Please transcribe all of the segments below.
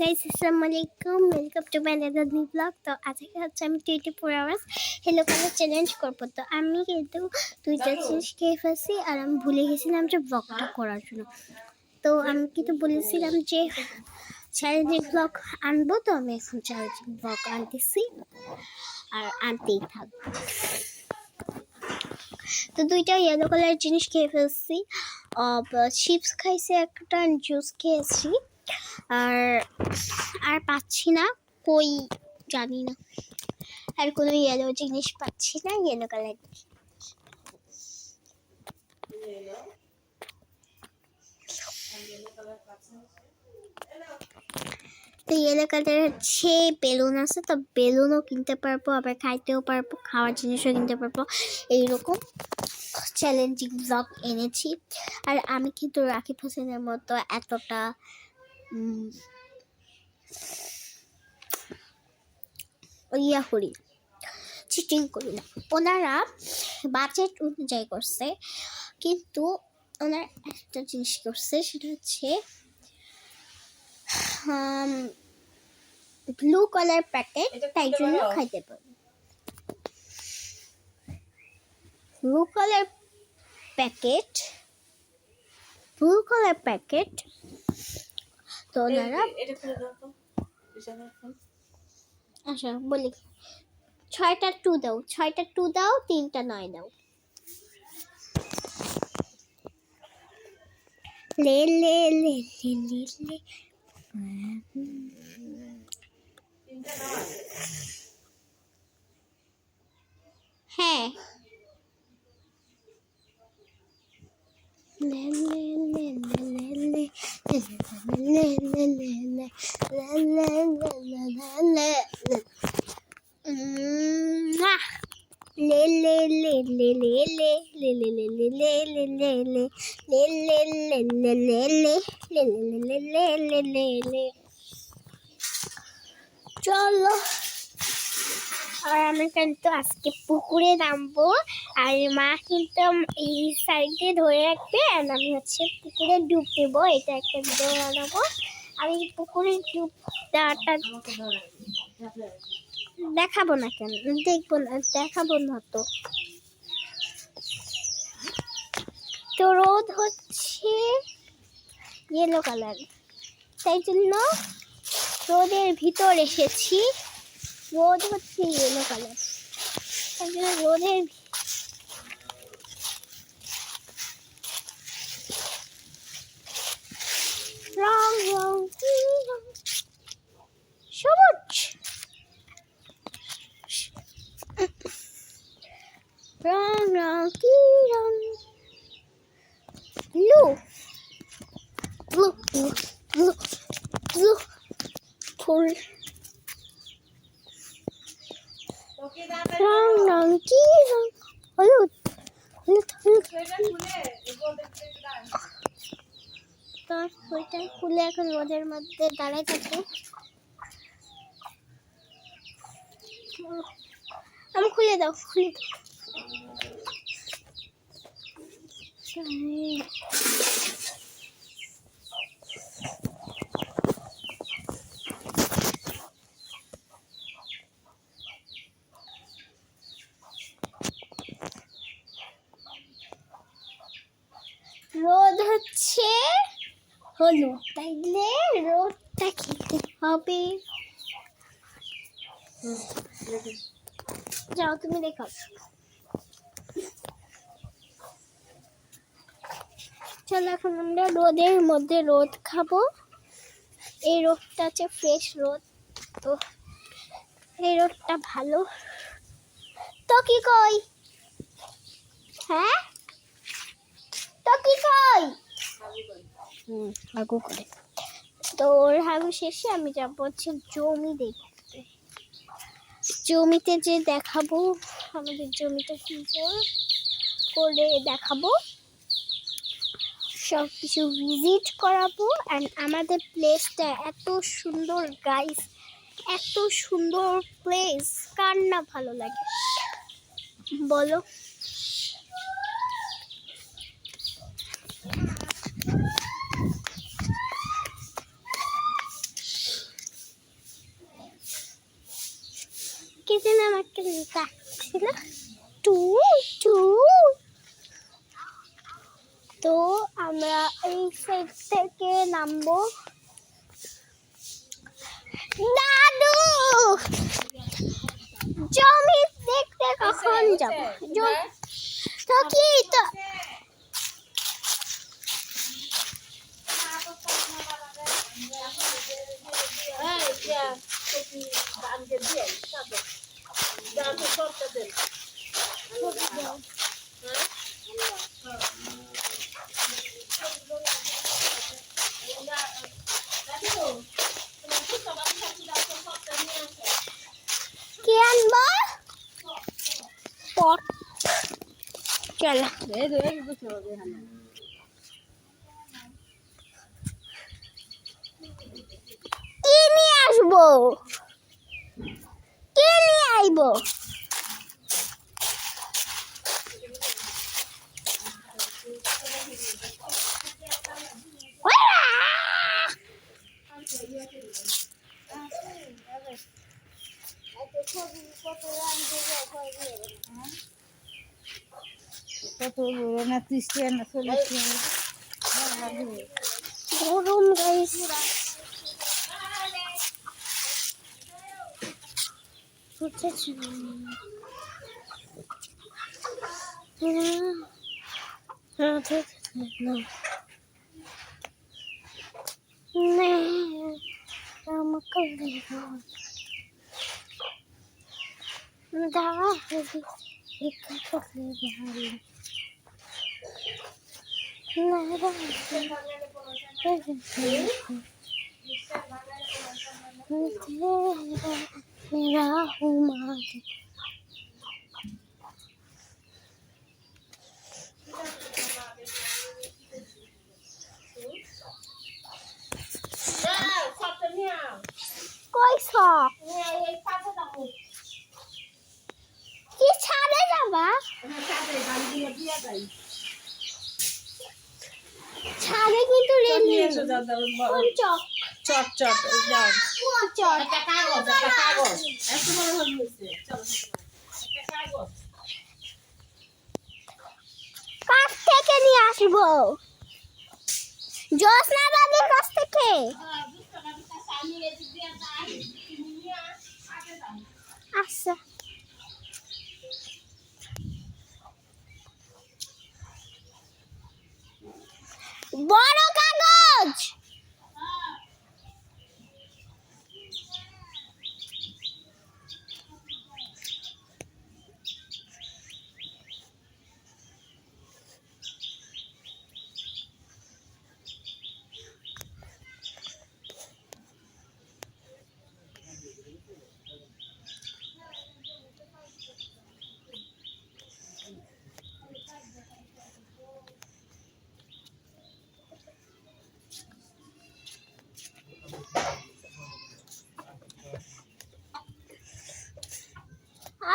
Guys আসসালামু আলাইকুম, welcome to my another new blog. তো আজকে হচ্ছে আমি 24 আওয়ার্স হেলো কালার চ্যালেঞ্জ করবো। তো আমি কিন্তু দুইটা জিনিস খেয়ে ফেলছি আর আমি ভুলে গেছিলাম যে ব্লগটা করার জন্য। তো আমি কিন্তু বলেছিলাম যে চ্যালেঞ্জিং ব্লগ আনবো, তো আমি এখন চ্যালেঞ্জিং ব্লগ আনতেছি আর আনতেই থাকবো। তো দুইটা ইয়েলো কালারের জিনিস খেয়ে ফেলছি, চিপস খাইছি একটা, জুস খেয়েছি আর আর পাচ্ছি না, কই জানি না, আর কোনো ইয়েলো জিনিস পাচ্ছি না, ইয়েলো কালার। তো ইয়েলো কালার হচ্ছে বেলুন আছে, তো বেলুনও কিনতে পারবো, আবার খাইতেও পারবো, খাওয়ার জিনিসও কিনতে পারবো। এইরকম চ্যালেঞ্জিং ব্লগ এনেছি। আর আমি কিন্তু রাকিব হোসেনের মতো এতটা ইয়া করি না, চিটিং করি না। ওনারা বাজেট অনুযায়ী করছে, কিন্তু ওনারা একটা জিনিস করছে, সেটা হচ্ছে ব্লু কালার প্যাকেট, তাই জন্য খাইতে পারবো। ব্লু কালার প্যাকেট, তো ওনারা আচ্ছা বলি, 6টা 2 দাও, 6টা 2 দাও, 3টা 9 দাও। লে লে লে লে লে লে হ্যাঁ, লে লে লে লে লে লে লে লে লে le le le le le le le le le le le le le le le চলো। আর আমি কিন্তু আজকে পুকুরে নামবো, আর মা কিন্তু এই সাইডে ধরে রাখবে, আর আমি হচ্ছে পুকুরে ডুব দেবো। এটা একটা ভিডিও বানাবো, আমি পুকুরে ডুব দেওয়াটা দেখাবো না। কেন দেখবো না, দেখাবো না। তো রোদ হচ্ছে ইয়েলো কালার, তাই জন্য রোদের ভিতর এসেছি। রোদ হচ্ছে ইয়েলো কালার, তাই জন্য রোদের রং রং সবুজ, রং রং কি রং, ব্লু ব্লু ব্লু ব্লু ফুল, রং রং কি রং, হলুদ হলুদ হলুদ। তো ওইটা খুলে এখন রোদের মধ্যে দাঁড়ায় থাকে। আমি খুলে দাও, খুলে দাও। রোদ হচ্ছে হলুদ, তাইলে রোদটা খেতে হবে। যাও তুমি দেখাও। চলো এখন আমরা রোদের মধ্যে রোদ খাবো। এই রোদটা হচ্ছে ফ্রেশ রোদ, তো এই রোদটা ভালো। তো কি কই, হ্যাঁ তো কি কই, হাগু করে। তো ওর হাগু শেষে আমি যাবো হচ্ছে জমি দেখতে। জমিতে যে দেখাবো, আমাদের জমিটা সুন্দর করে দেখাবো, সব কিছু ভিজিট করাবো। অ্যান্ড আমাদের প্লেসটা এত সুন্দর গাইস, এত সুন্দর প্লেস, কার না ভালো লাগে বলো। যেন আমাকে ডাকছিল টু টু। তো আমরা এই সাইড থেকে নামবো। দাদু জমি দেখতে কখন যাব? তো কি তো কি আনবো? পট চলো কি নিয়ে আসবো? কি নিয়ে আইবো? গরম গাইস। मेरा हूँ माँ कोई शौक কি ছাদে যাবা? ছাদে কিন্তু রেলি কোন চক? চট চট যাও চক একটা কাগজ একটু বড় হয়েছে চলো একটা কাগজ কাছ থেকে নিয়ে আসবো। জোসনা দাদির কাছ থেকে। আচ্ছা বড় কাগজ।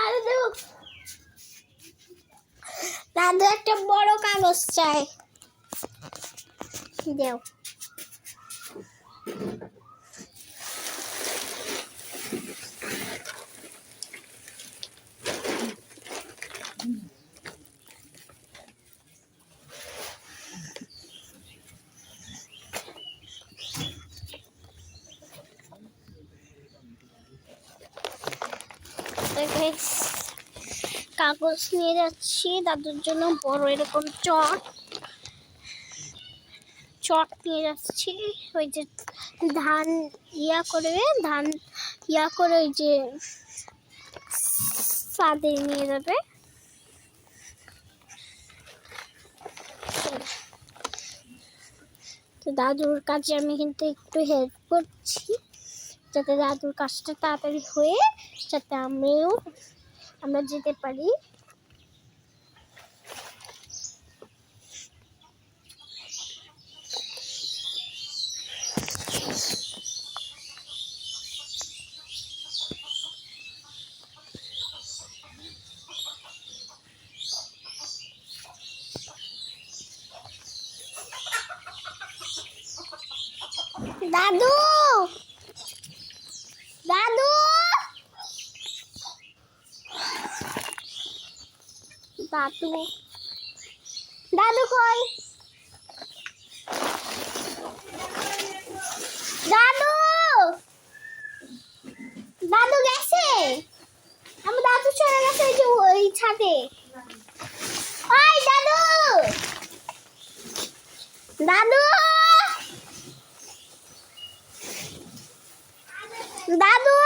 আর দাদু একটা বড় কাগজ চাই। দেও কাগজ নিয়ে যাচ্ছি দাদুর জন্য বড় এরকম চট নিয়ে যাচ্ছি। ওই যে ধান ধান করে ওই যে ছাদে নিয়ে যাবে। তো দাদুর কাজে আমি কিন্তু একটু হেল্প করছি যাতে দাদুর কাজটা তাড়াতাড়ি হয়ে যাতে আমরা যেতে পারি। দাদু দাদু দাদু দাদু কই দাদু দাদু গেছে আমার দাদু চলে গেছে ওই যে ওই ছাদে ওই দাদু দাদু দাদু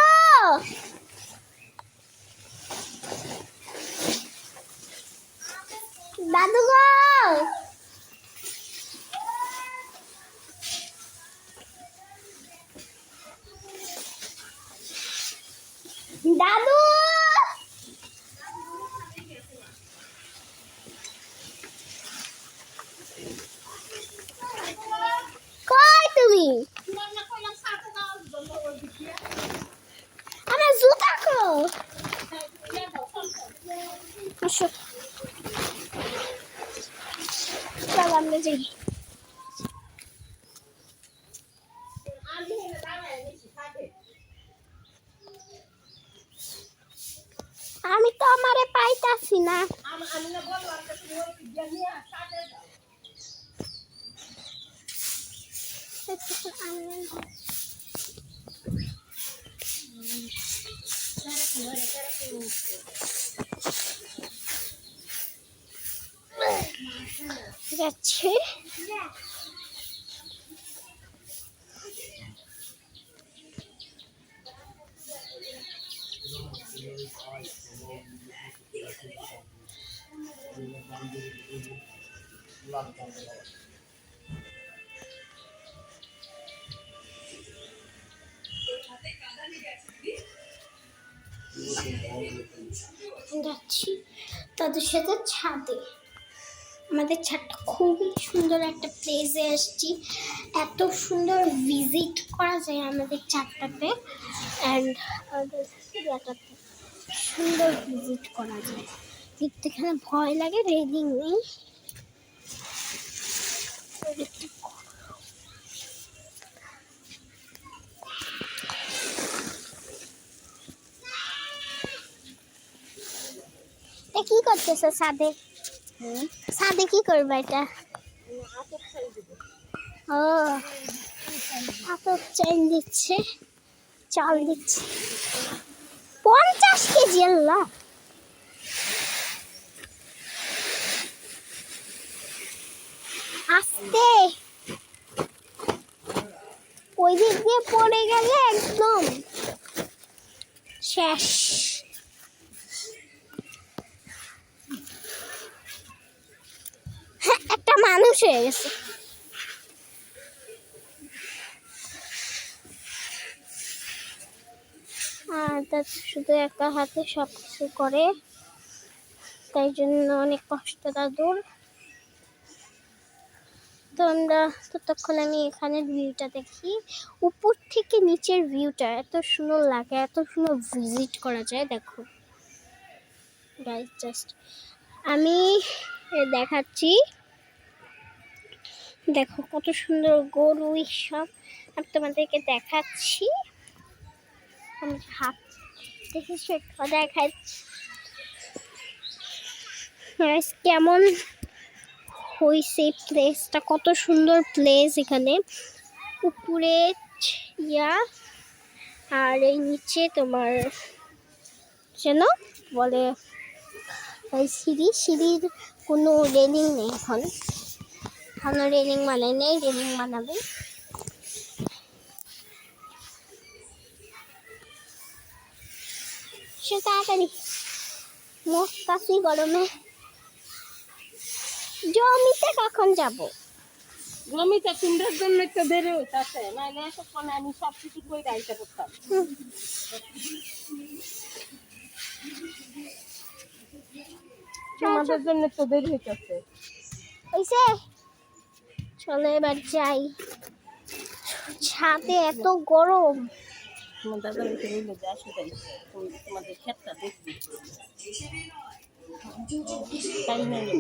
দাদু গো দাদু কই তুমি আমার জুতা কো আসো চল আমরা যাই আমি তো আমারে পাইতাছি না যাচ্ছে যাচ্ছি তাদের সাথে ছাদে আমাদের ছাদটা খুবই সুন্দর একটা প্লেসে এসেছি এত সুন্দর ভিজিট করা যায় আমাদের ছাদটাতে অ্যান্ড আমাদের জায়গাটাতে সুন্দর ভিজিট করা যায় দেখতে এখানে ভয় লাগে রেলিং নেই কি করতেছে ছাদে ছাদে কি করবে এটা ও আতপ চাল দিচ্ছে চাল দিচ্ছে 50 কেজি আল্লাহ আস্তে ওই দিক দিয়ে পড়ে গেলে একদম শেষ একটা মানুষ হয়ে গেছে আর তার শুধু একা হাতে সব কিছু করে তাই জন্য অনেক কষ্ট দাদুর তো আমরা ততক্ষণ আমি এখানের ভিউটা দেখি উপর থেকে নিচের ভিউটা এত সুন্দর লাগে এত সুন্দর ভিজিট করা যায় দেখো গাইস জাস্ট আমি দেখাচ্ছি দেখো কত সুন্দর গরু সব আমি তোমাদেরকে দেখাচ্ছি আমি হাত দেখে সেটা দেখাচ্ছি কেমন হয়েছে প্লেসটা কত সুন্দর প্লেস এখানে উপরে ইয়া আর এই নিচে তোমার যেন বলে সিঁড়ির কোনো রেলিং নেই এখনো রেলিং বানায় নেই রেলিং বানাবে সে তাড়াতাড়ি মস্তাছি গরমে জমিতে কখন যাব জমিতে কুমড়ার জন্য একটু দেরি হইতাছে নাইলে এতক্ষণ আমি সব কিছু করে আইতে করতাম তোমাদের জন্য একটু দেরি হইতাছে হইছে চলো এবার যাই ছাদে এত গরম তোমার দাদা বলতে রইলো যে আসো তাই তোমাদের ক্ষেতটা দেখবি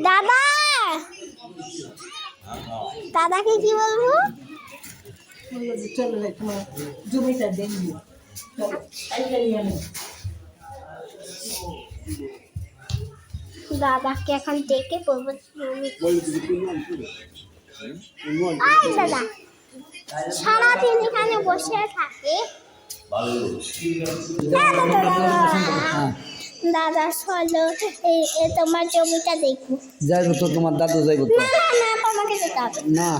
দাদা দাদাকে কি বলবো চলো তোমার জমিটা দেখবি দাদাকে এখন ডেকে বলবো দাদা সারাদিন এখানে বসে থাকে দাদা চলো তোমার জমিটা দেখো যাইব তো তোমার দাদু যাইব তো না না না তোমাকে যেতে হবে না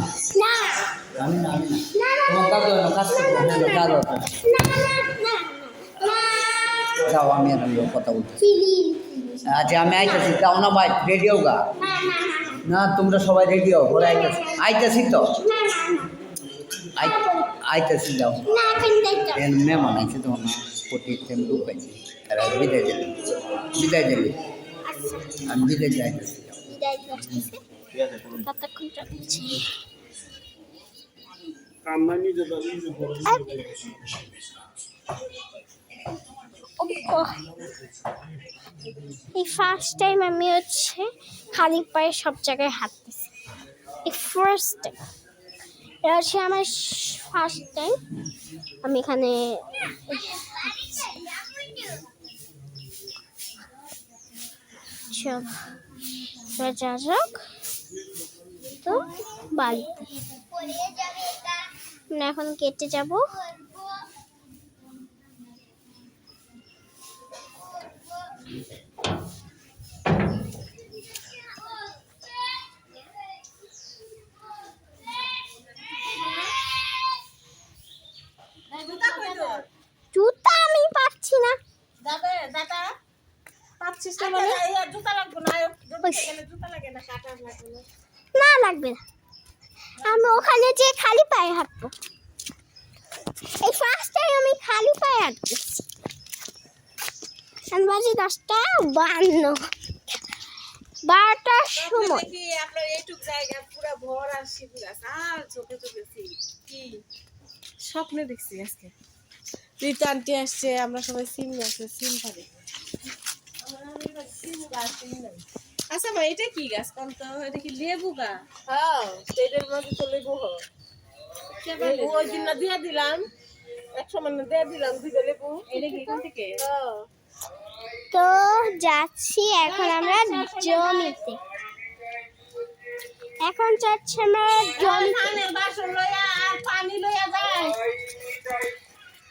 না আমি না আমি না না তোমার দাদু না কাজ করতে হবে দাদু না না না যাও আমি আর আমি কথা বলতে প্লিজ আচ্ছা আমি আইতাছি যাও না ভাই রেডি হোক না না না তোমরা সবাই রেডি হও বলে আইতাছি আইতাছি তো না না আইতাছি যাও না কিন্তু মেহমান আছে তো না কোটি তেম লোক আছে তারা বিদায় দেবে আমি বিদায় যাইতেছি বিদায় দিতেছে কতক্ষণ চলছে এই ফার্স্ট টাইম আমি হচ্ছে খালি পায়ে সব জায়গায় হাঁটতেছি এই ফার্স্ট টাইম এটা হচ্ছে আমার ফার্স্ট টাইম আমি এখানে চল যা যাক তো বাড়িতে আমরা এখন কেটে যাব জুতা আমি পাচ্ছি না দাদা দাদা পাচ্ছিস না মানে জুতা লাগবে না জুতা লাগে না কাটা লাগবে না না লাগবে না আমি ওখানে যে খালি পায়ে হাঁটবো এই ফার্স্ট টাইম আমি খালি পায়ে হাঁটতেছি বাজে 10:52 12টার সময় কি আপনার এইটুক জায়গা পুরো ভর আর শিবু গাছ আর চোখে চোখে কি স্বপ্নে দেখছি আজকে তুই টানতে আসছে আমরা সবাই সিম গাছে সিম খাবে আচ্ছা মা এটা কি গাছ কোন তো এটা কি লেবু গাছ হ্যাঁ এটার মধ্যে তো লেবু হয় ওই দিন না দিয়ে দিলাম 100 মানে দিয়ে দিলাম দুটো লেবু এটা কি কোন থেকে তো যাচ্ছি এখন আমরা জমিতে এখন যাচ্ছি আমরা জমিতে বাসন লইয়া আর পানি লইয়া যায়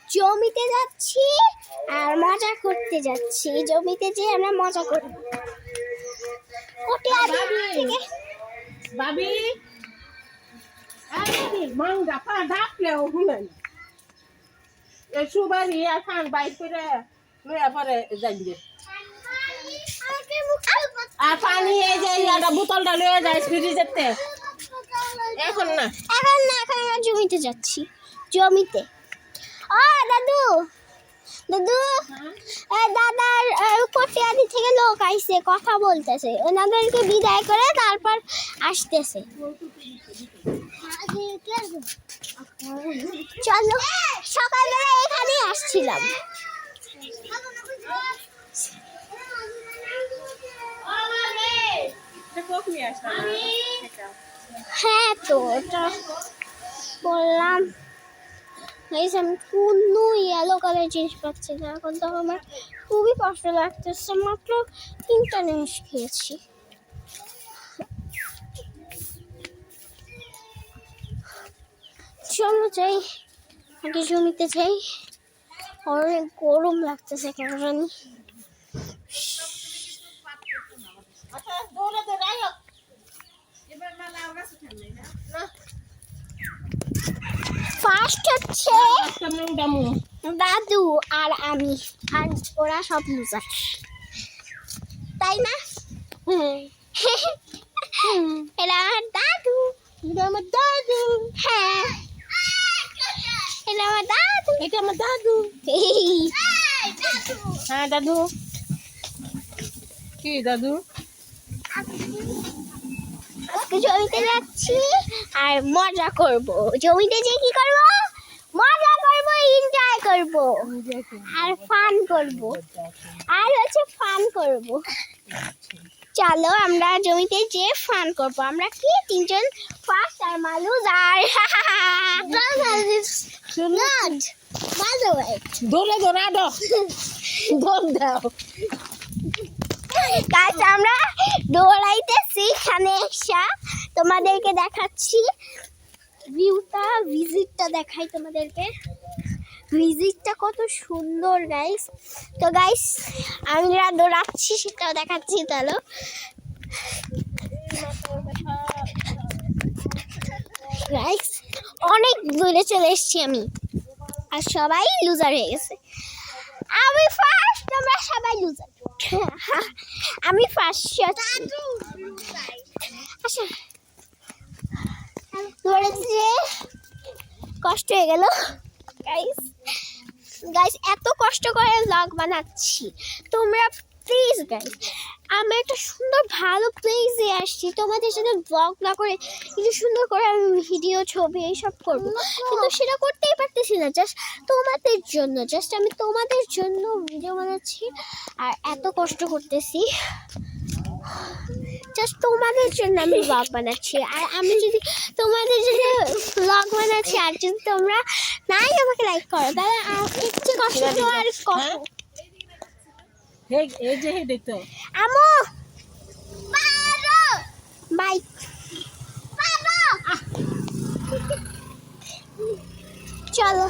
জমিতে যাচ্ছি আর মজা করতে যাচ্ছি জমিতে যে আমরা মজা করি থেকে ভাবি মাংগা পা ডাকলেও শুনেন এই সুবারি আর খান বাইক করে লইয়া পরে যাইবে আর পানি এই যে একটা বোতলটা লইয়া যায় ফ্রিজেতে এখন না এখন আমরা জমিতে যাচ্ছি জমিতে ও দাদু দাদু দাদার কটিয়াদি থেকে লোক আইছে কথা বলতেছে ওনাদেরকে বিদায় করে তারপর আসতেছে চলো সকালবেলা এখানেই আসছিলাম হ্যাঁ তো ওটা বললাম আমি কোনো ইয়েলো কালার জিনিস পাচ্ছি না এখন তো আমার খুবই কষ্ট লাগতেছে মাত্র 3টা জিনিস খেয়েছি চলো যাই আগে জমিতে যাই অনেক গরম লাগতেছে কেন জানি ফার্স্ট হচ্ছে দাদু আর আমি আর ওরা সব লুজার তাই না এটা আমার দাদু হ্যাঁ এটা আমার দাদু হ্যাঁ দাদু কি দাদু আজকে জমিতে যাচ্ছি আর মজা করব জমিতে যে কি করব মজা করব এনজয় করব আর ফান করব আর হচ্ছে ফান করব চলো আমরা জমিতে যে ফান করব আমরা কি 3জন ফার্স্ট আর মালুজ আর নট বাই দ্য ওয়ে দৌড়ে দৌড়া দাও দৌড় দাও গাইস আমরা দৌড়াইতেছি এখানে এসা তোমাদেরকে দেখাচ্ছি ভিউটা ভিজিটটা দেখাই তোমাদেরকে ভিজিটটা কত সুন্দর গাইস তো গাইস আমরা দৌড়াচ্ছি সেটাও দেখাচ্ছি চলো গাইস অনেক দূরে চলে এসেছি আমি আর সবাই লুজার হয়ে গেছে আমি ফার্স্ট তোমরা সবাই লুজার আমি ফার্স্ট আচ্ছা দৌড়েছি কষ্ট হয়ে গেল গাইস গাইস এত কষ্ট করে ব্লগ বানাচ্ছি তোমরা প্লিজ গাইস আমি একটা সুন্দর ভালো প্লেসে আসছি তোমাদের সাথে ব্লগ না করে কিছু সুন্দর করে আমি ভিডিও ছবি এইসব করবো কিন্তু সেটা করতেই পারতেছি না জাস্ট তোমাদের জন্য জাস্ট আমি তোমাদের জন্য ভিডিও বানাচ্ছি আর এত কষ্ট করতেছি জাস্ট তোমাদের জন্য আমি ব্লগ বানাচ্ছি আর আমি যদি তোমাদের জন্য ব্লগ বানাচ্ছি আর যদি তোমরা নাই আমাকে লাইক করো তাহলে একটু কষ্ট আর এই যে দেখতো আমো বাই চলো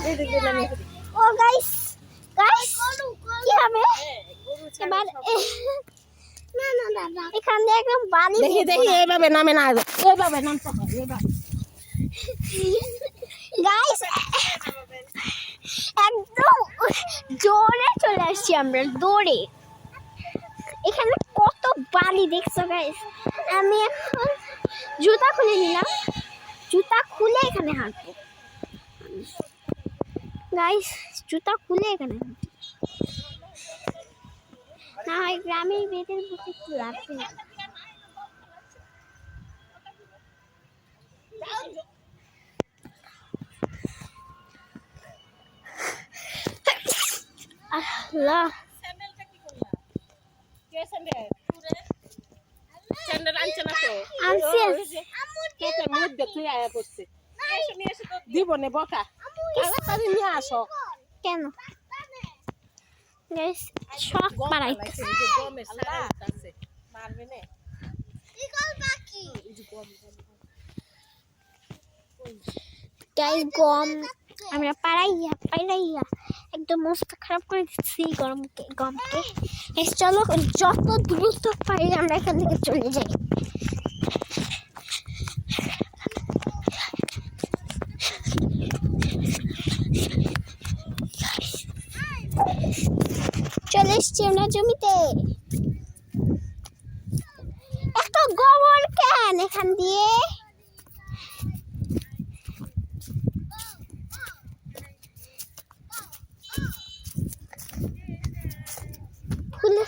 ও গাইস গাইস কি হবে এবার না না দাদা এখান দিয়ে একদম বালি দেখি এইভাবে নামে না এইভাবে নামতে হবে এইভাবে গাইস একদম জোরে চলে আসছি আমরা দৌড়ে এখানে কত বালি দেখছো গাইস আমি এখন জুতা খুলে নিলাম জুতা খুলে এখানে হাঁটবো গাইস জুতা খুলে এখানে না হয় গ্রামের বেদের বুকে একটু লাগবে আল্লাহ স্যান্ডেল আনছে না তো আনছি কেটের মধ্যে তুই আয়া করছে দিব নে বকা তাড়াতাড়ি নিয়ে আসো কেন গাইস শখ মারাইতেছে গমের সারা আছে মারবে না গাইস গম আমরা পাড়াইয়া একদম মস্ত খারাপ করে দিচ্ছি গমকে চলো যত দ্রুত পারি আমরা এখান থেকে চলে যাই চলে এসছি আমরা জমিতে এত গোবর কেন এখান দিয়ে খুলে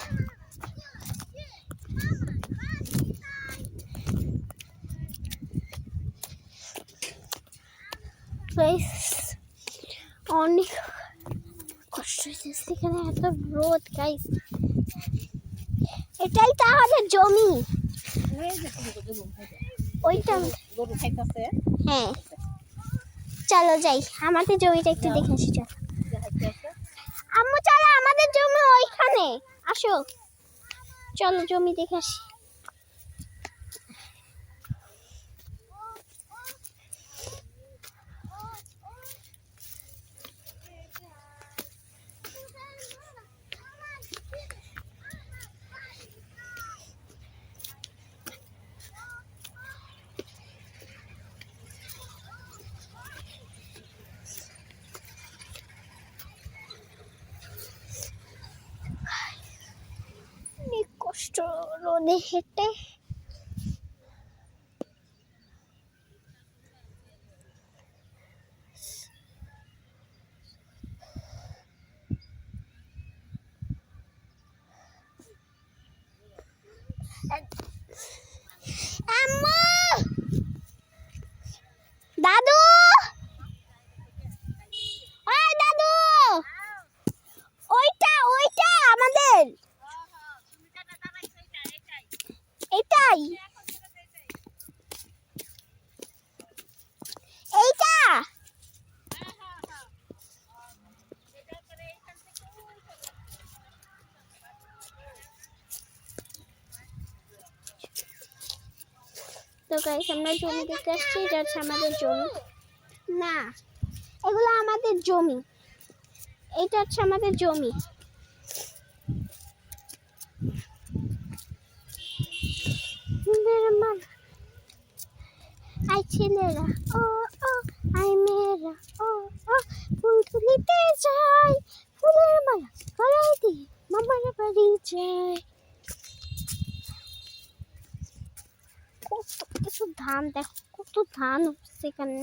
অনেক কষ্ট হয়েছে এখানে এত রোদ গাইস এটাই তো আমাদের জমি ওইটা গরু খাইতেছে হ্যাঁ চলো যাই আমাদের জমিটা একটু দেখে আসি চলো আম্মু চলো আমাদের জমি ওইখানে আসো চলো জমি দেখে আসি কষ্ট রোদে হেঁটে আম্মু দাদু ওই দাদু ওইটা আমাদের তো গাইস আমরা জমি দেখতে আসছি, এটা হচ্ছে আমাদের জমি না, এগুলো আমাদের জমি, এটা হচ্ছে আমাদের জমি। আই ছেলেরা ও ও, আই মেয়েরা ও ও, ফুল তুলিতে যাই, ফুলের মালা গলায় দিয়ে মামার বাড়ি যাই। কত কিছু ধান, দেখো কত ধান হচ্ছে এখানে,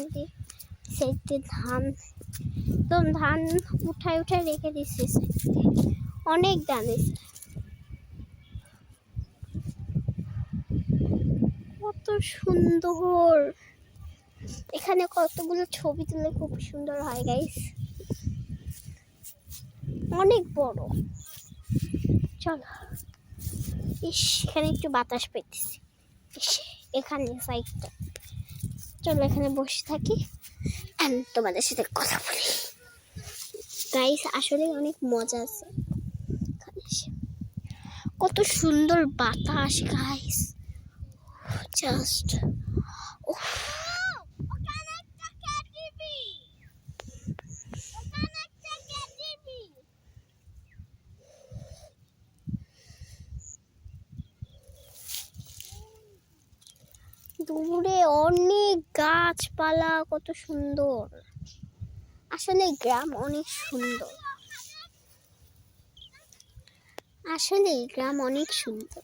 সাইডে ধান, তো ধান উঠায় উঠায় রেখে দিচ্ছে সাইডে, অনেক ধান এসে। কত সুন্দর, এখানে কতগুলো ছবি তুলে খুব সুন্দর হয় গাইস, অনেক বড়। চলো, ইস এখানে একটু বাতাস পেতেছি, ইস এখানে সাইডটা, চলো এখানে বসে থাকি and তোমাদের সাথে কথা বলি গাইস। আসলে অনেক মজা আছে এখানে এসে, কত সুন্দর বাতাস গাইস, জাস্ট দূরে অনেক গাছপালা, কত সুন্দর। আসলে গ্রাম অনেক সুন্দর, আসলে গ্রাম অনেক সুন্দর।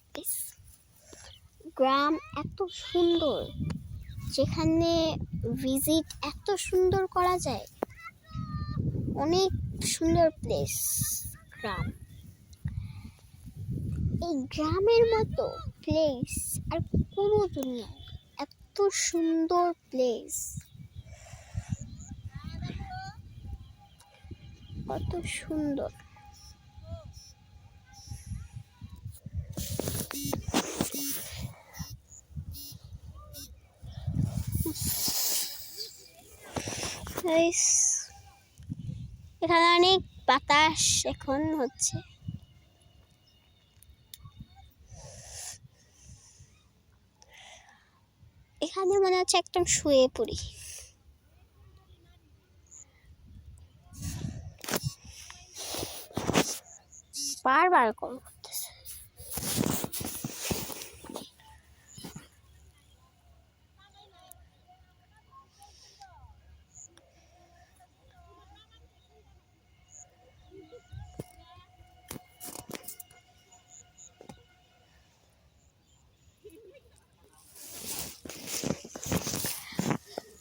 গ্রাম এত সুন্দর, যেখানে ভিজিট এত সুন্দর করা যায়, অনেক সুন্দর প্লেস গ্রাম। এই গ্রামের মতো প্লেস আর কোনো দুনিয়ায়, এত সুন্দর প্লেস, কত সুন্দর। এখানে অনেক বাতাস এখন হচ্ছে, এখানে মনে হচ্ছে একদম শুয়ে পড়ি। বারবার কল করতেছে।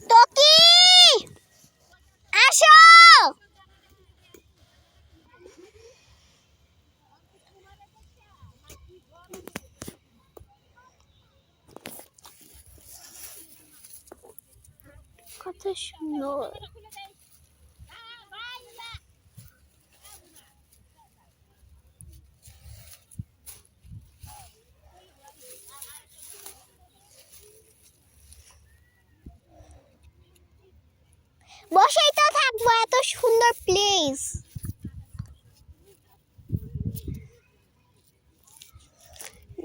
টকি আসো, কত সুন্দর। বসেই তো থাকবো, এত সুন্দর প্লেস।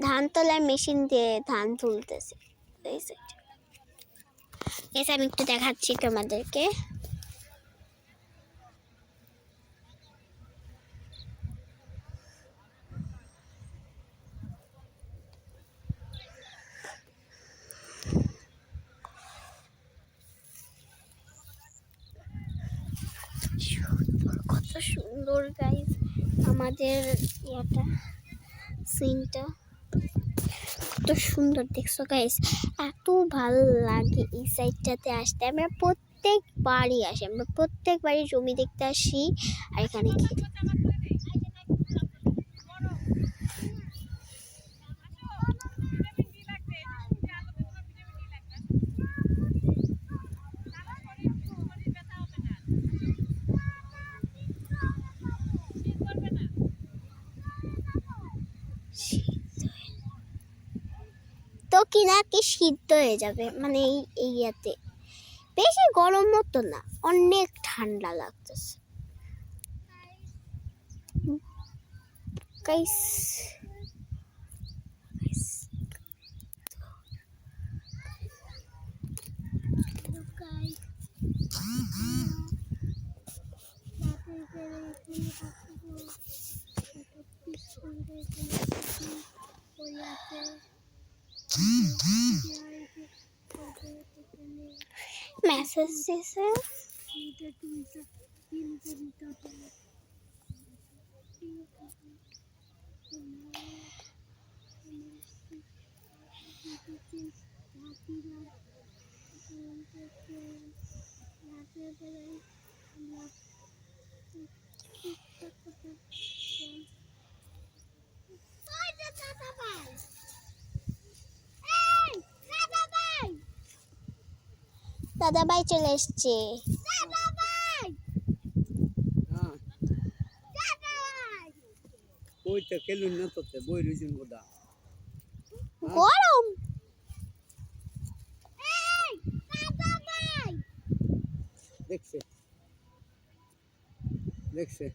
ধান তোলার মেশিন দিয়ে ধান তুলতেছে। আমি একটু দেখাচ্ছি তোমাদেরকে। কত সুন্দর গাইস আমাদের ইয়াটা, সিনটা কত সুন্দর দেখছো গাইস, এত ভালো লাগে এই সাইডটাতে আসতে। আমরা প্রত্যেকবারই আসি, আমরা প্রত্যেকবারই জমি দেখতে আসি আর এখানে খেতে। তো কিনা কি সিদ্ধ হয়ে যাবে, মানে এই ইয়াতে বেশি গরম মতো না, অনেক ঠান্ডা লাগতেছে গাইস। মেসেজ দিছে দাদা ভাই চলে এসছে। ওইটা খেলুন না তোতে বই রইছেন কোদা গরম দেখছে দেখছে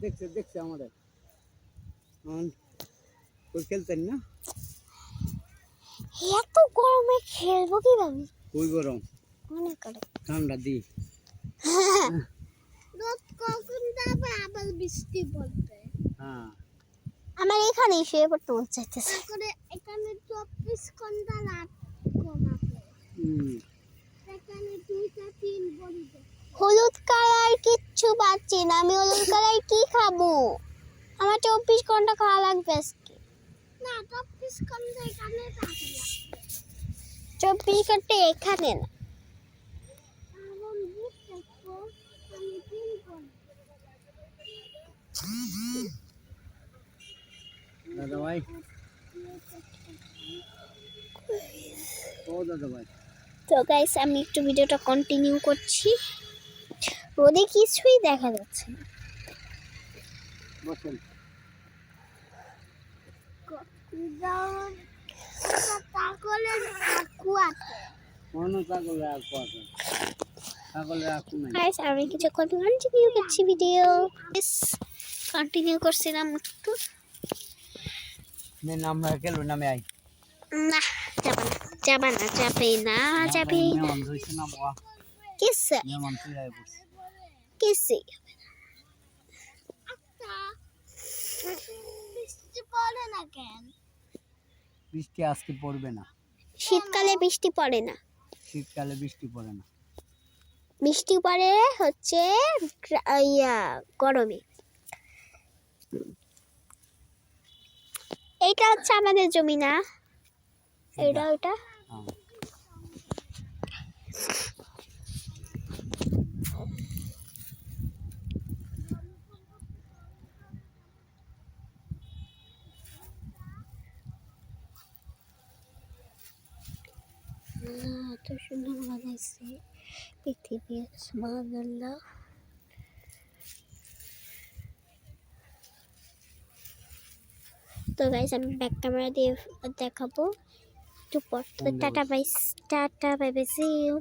দেখছে দেখছে আমাদের ওই খেলতেন না এত গরমে খেলবো কিভাবে? ওই গরম মনে করে ঠান্ডা দি কখন যাবে আবার বৃষ্টি পড়বে। হ্যাঁ আমার এখানে শুয়ে পড়তে মন চাইতেছে। এখানে 24 ঘন্টা রাত কমাবে। এখানে 2-3 বলবে। হলুদ কালার কিচ্ছু পাচ্ছি না, আমি হলুদ কালার কি খাবো? আমার 24 ঘন্টা খাওয়া লাগবে আজকে। না 24 ঘন্টা এখানে থাকে না, 24 ঘন্টা এখানে না। দাদা ভাই ও দাদা ভাই তো গাইস আমি একটু ভিডিওটা কন্টিনিউ করছি। রোদে কিছুই দেখা যাচ্ছে না। বসেন কোন ছাগলের আকু আছে ছাগলের আকু নাই গাইস আমি কিছুক্ষণ কন্টিনিউ করছি ভিডিও। কন্টিনিউ করছিলাম একটু। মেন আমরা খেলুন নামে আই না যাবে না মেহমান হইছে না বাবা কিসে মেহমান তুই আই বস কিসে বৃষ্টি পড়ে না কেন? বৃষ্টি আজকে পড়বে না শীতকালে বৃষ্টি পড়ে না, শীতকালে বৃষ্টি পড়ে না বৃষ্টি পড়ে হচ্ছে গরমে। এইটা হচ্ছে আমাদের জমি না, এটা ওটা হ্যাঁ এত সুন্দর বানাইছে পৃথিবী, সুবহানাল্লাহ। তো গাইস আমি ব্যাক ক্যামেরা দিয়ে দেখাবো একটু পর। Tata bye bye, see you.